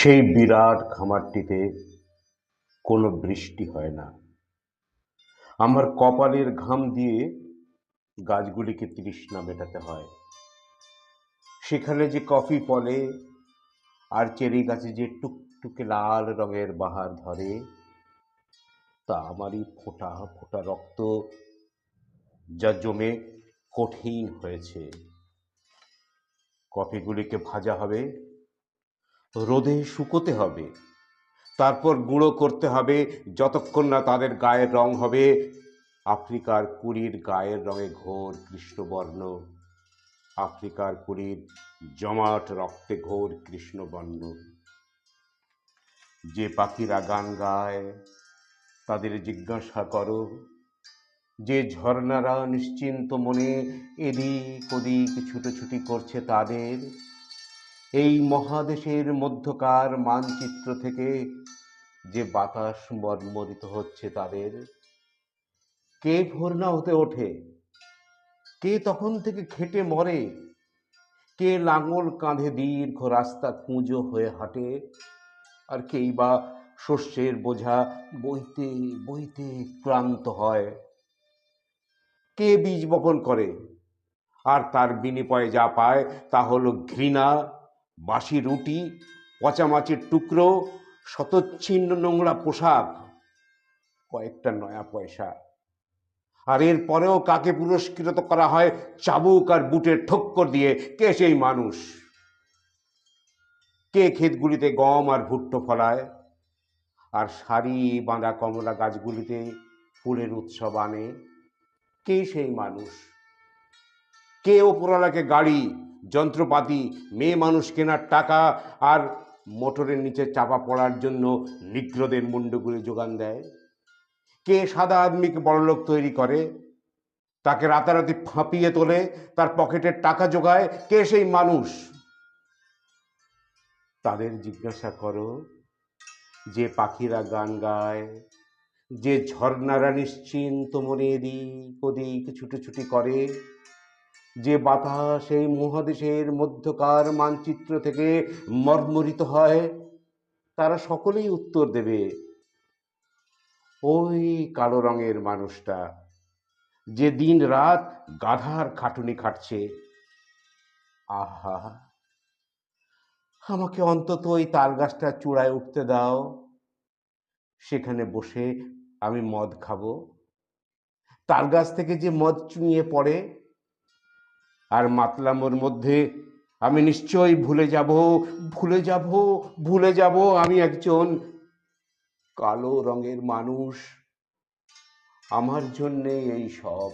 সেই বিরাট খামারটিতে কোনো বৃষ্টি হয় না। আমার কপালের ঘাম দিয়ে গাছগুলিকে তৃষ্ণা মেটাতে হয়। সেখানে যে কফি ফলে আর চেরি গাছে যে টুকটুকে লাল রঙের বাহার ধরে, তা আমারই ফোঁটা ফোঁটা রক্ত যা জমে কঠিন হয়েছে। কফিগুলিকে ভাজা হবে, রোদে শুকোতে হবে, তারপর গুঁড়ো করতে হবে যতক্ষণ না তাদের গায়ের রং হবে আফ্রিকার কুড়ির গায়ের রঙে ঘোর কৃষ্ণবর্ণ, আফ্রিকার কুড়ির জমাট রক্তে ঘোর কৃষ্ণবর্ণ। যে পাখিরা গান গায় তাদের জিজ্ঞাসা করো, যে ঝর্ণারা নিশ্চিন্ত মনে এদিক ওদিক ছুটোছুটি করছে তাদের, এই মহাদেশের মধ্যকার মানচিত্র থেকে যে বাতাস মর্মরিত হচ্ছে তাদের, কে ভোর না হতে ওঠে, কে তখন থেকে খেটে মরে, কে লাঙল কাঁধে দীর্ঘ রাস্তা কুঁজো হয়ে হাঁটে, আর কেই বা শস্যের বোঝা বইতে বইতে ক্লান্ত হয়। কে বীজ বপন করে আর তার বিনিময়ে যা পায় তা হলো ঘৃণা, বাসি রুটি, পচা মাছের টুকরো, শতচ্ছিন্ন নোংরা পোশাক, কয়েকটা নয়া পয়সা। আর এর পরেও কাকে পুরস্কৃত করা হয় চাবুক আর বুটের ঠক্কর দিয়ে? কে সেই মানুষ? কে ক্ষেতগুলিতে গম আর ভুট্টো ফলায় আর সারি বাঁধা কমলা গাছগুলিতে ফুলের উৎসব আনে? কে সেই মানুষ? কে ওপরওয়ালাকে গাড়ি, যন্ত্রপাতি, মেয়ে মানুষ কেনার টাকা আর মোটরের নিচে চাপা পড়ার জন্য নিগ্রোদের মুন্ডগুলি যোগান দেয়? কে সাদা আদমিকে বড়লোক তৈরি করে, তাকে রাতারাতি ফাঁপিয়ে তোলে, তার পকেটের টাকা জোগায়? কে সেই মানুষ? তাদের জিজ্ঞাসা করো, যে পাখিরা গান গায়, যে ঝর্ণারা নিশ্চিন্ত মনে এদিক ওদিক ছুটোছুটি করে, যে বাতাস এই মহাদেশের মধ্যকার মানচিত্র থেকে মর্মরিত হয়, তারা সকলেই উত্তর দেবে, ওই কালো রঙের মানুষটা যে দিন রাত গাধার খাটুনি খাটছে। আহা, আমাকে অন্তত ওই তাল গাছটার চূড়ায় উঠতে দাও, সেখানে বসে আমি মদ খাবো। তাল গাছ থেকে যে মদ চুইয়ে পড়ে আর মাতলামোর মধ্যে আমি নিশ্চয়ই ভুলে যাব আমি একজন কালো রঙের মানুষ। আমার জন্যে এই সব।